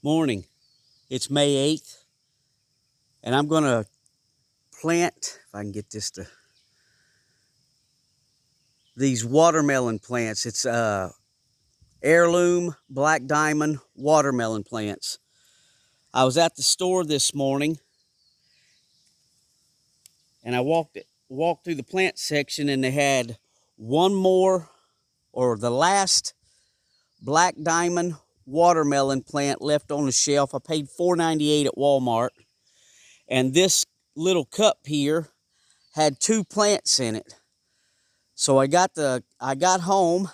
Morning. It's May 8th, and I'm going to plant, if I can get this to, these watermelon plants. It's heirloom black diamond watermelon plants. I was at the store this morning, and I walked through the plant section, and they had one more, or the last black diamond watermelon plant left on the shelf. I paid $4.98 at Walmart, and this little cup here had 2 plants in it. So I got home,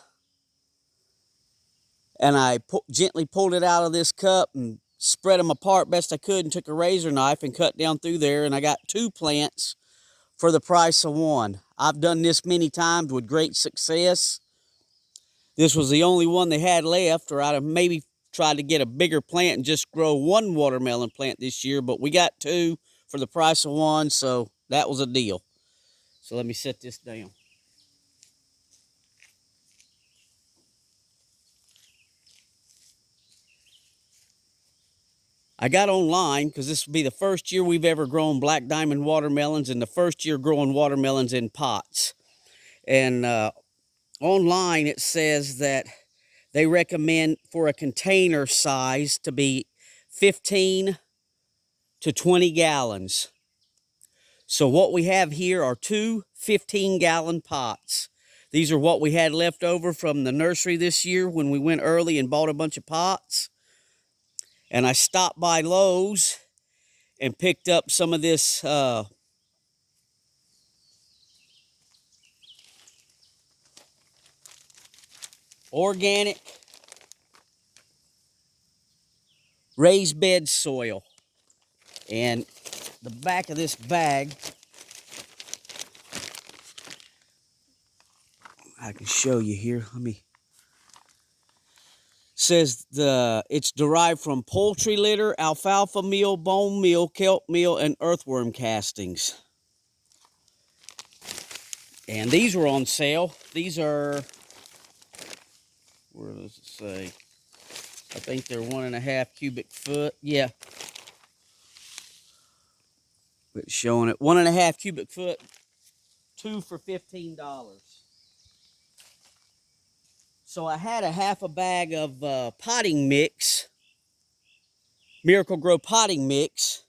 and I gently pulled it out of this cup and spread them apart best I could, and took a razor knife and cut down through there, and I got 2 plants for the price of 1. I've done this many times with great success. This was the only one they had left, or I'd have maybe tried to get a bigger plant and just grow 1 watermelon plant this year, but we got 2 for the price of 1, so that was a deal. So let me set this down. I got online because this will be the first year we've ever grown black diamond watermelons, and the first year growing watermelons in pots. And online it says that they recommend for a container size to be 15 to 20 gallons. So what we have here are 2 15-gallon pots. These are what we had left over from the nursery this year when we went early and bought a bunch of pots. And I stopped by Lowe's and picked up some of this organic raised bed soil. And the back of this bag, I can show you here. Says it's derived from poultry litter, alfalfa meal, bone meal, kelp meal, and earthworm castings. And these were on sale. These are, where does it say? I think they're 1.5 cubic foot. Yeah. It's showing it 1.5 cubic foot, 2 for $15. So I had a half a bag of potting mix, Miracle-Gro potting mix.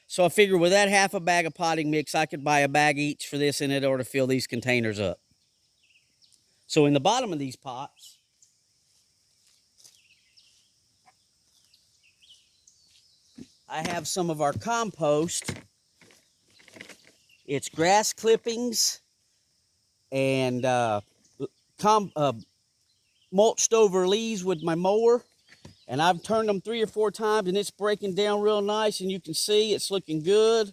So I figured with that half a bag of potting mix, I could buy a bag each for this, and it ought to fill these containers up. So in the bottom of these pots, I have some of our compost. It's grass clippings and mulched over leaves with my mower. And I've turned them 3 or 4 times, and it's breaking down real nice, and you can see it's looking good.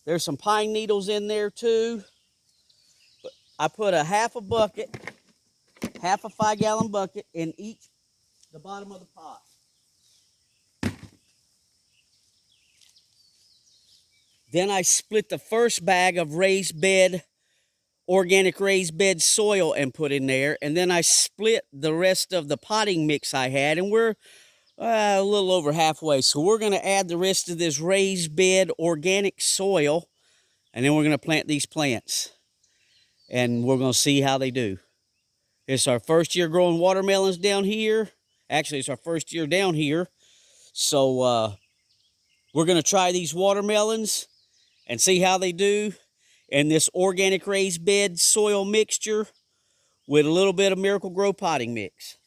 There's some pine needles in there too. But I put a half a 5-gallon bucket in the bottom of the pot. Then I split the first bag of organic raised bed soil and put in there. And then I split the rest of the potting mix I had, and we're a little over halfway. So we're going to add the rest of this raised bed organic soil, and then we're going to plant these plants. And we're going to see how they do. It's our first year growing watermelons down here. Actually, it's our first year down here. So we're going to try these watermelons and see how they do in this organic raised bed soil mixture with a little bit of Miracle-Gro potting mix.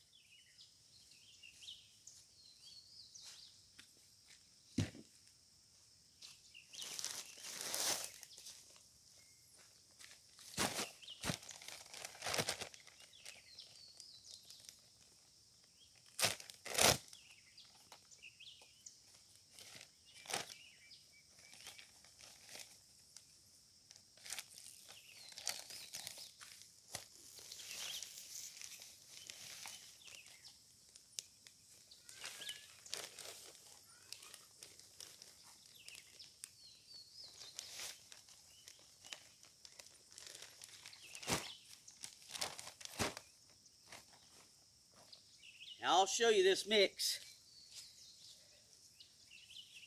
Now I'll show you this mix.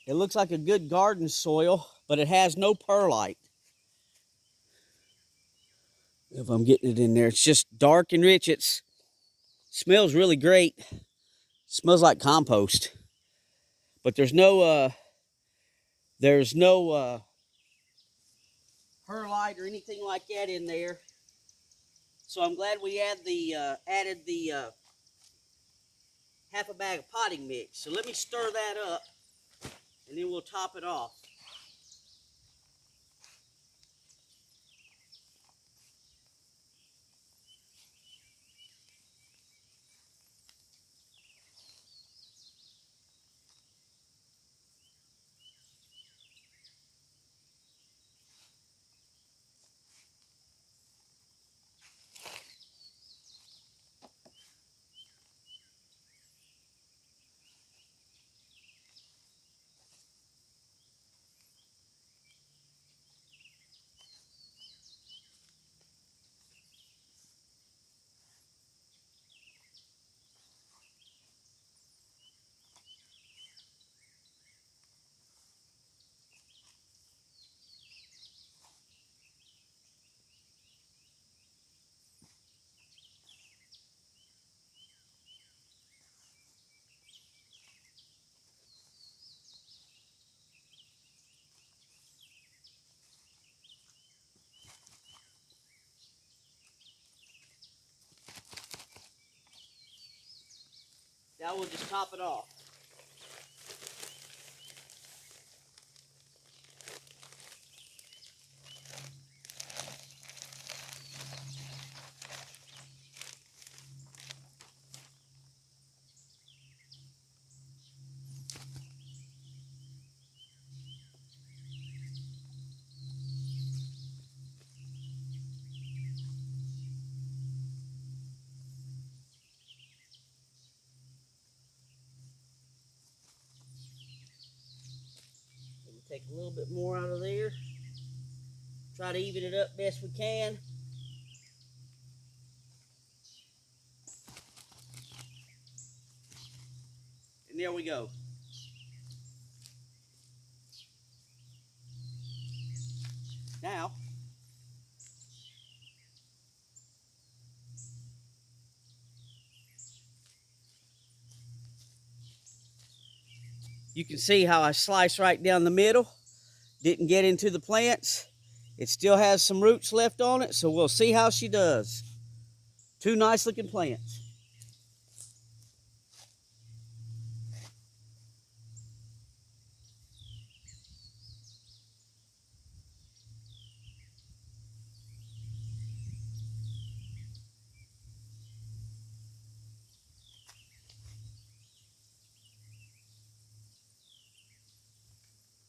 It looks like a good garden soil, but it has no perlite. If I'm getting it in there, it's just dark and rich. It smells really great. It smells like compost, but there's no perlite or anything like that in there. So I'm glad we added the half a bag of potting mix. So let me stir that up, and then we'll top it off. Now we'll just top it off. Take a little bit more out of there. Try to even it up best we can. And there we go. Now, you can see how I slice right down the middle. Didn't get into the plants. It still has some roots left on it, so we'll see how she does. Two nice looking plants.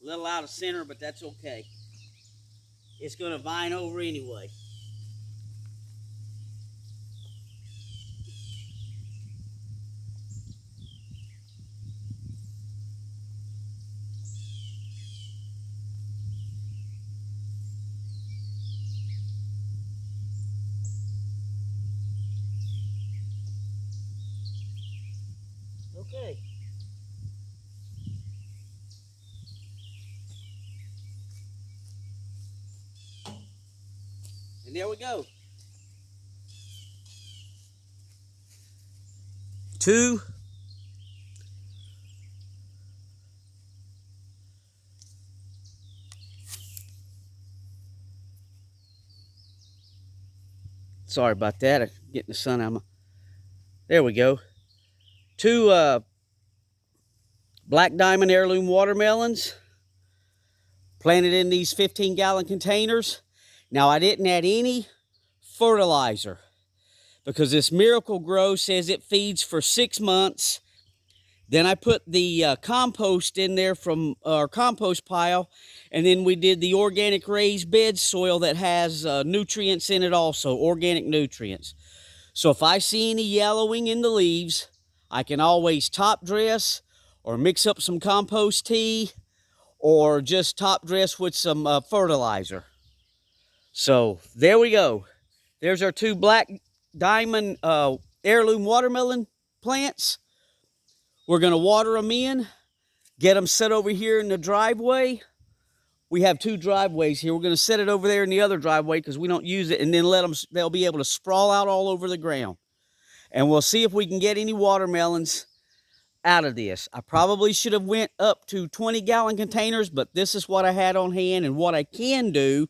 A little out of center, but that's okay. It's going to vine over anyway. Okay. And there we go. Two. Sorry about that. I'm getting the sun out of my... There we go. Two Black Diamond heirloom watermelons planted in these 15-gallon containers. Now, I didn't add any fertilizer because this Miracle Grow says it feeds for 6 months. Then I put the compost in there from our compost pile, and then we did the organic raised bed soil that has nutrients in it also, organic nutrients. So if I see any yellowing in the leaves, I can always top dress or mix up some compost tea or just top dress with some fertilizer. So there we go. There's our two Black Diamond heirloom watermelon plants. We're going to water them in, get them set over here in the driveway. We have 2 driveways here. We're going to set it over there in the other driveway because we don't use it, and then they'll be able to sprawl out all over the ground. And we'll see if we can get any watermelons out of this. I probably should have went up to 20-gallon containers, but this is what I had on hand. And what I can do,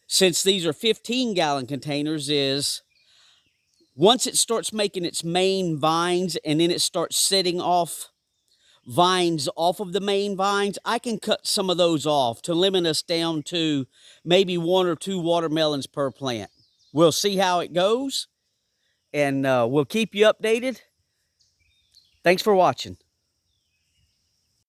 since these are 15-gallon containers, is once it starts making its main vines and then it starts setting off vines off of the main vines, I can cut some of those off to limit us down to maybe 1 or 2 watermelons per plant. We'll see how it goes, and we'll keep you updated. Thanks for watching.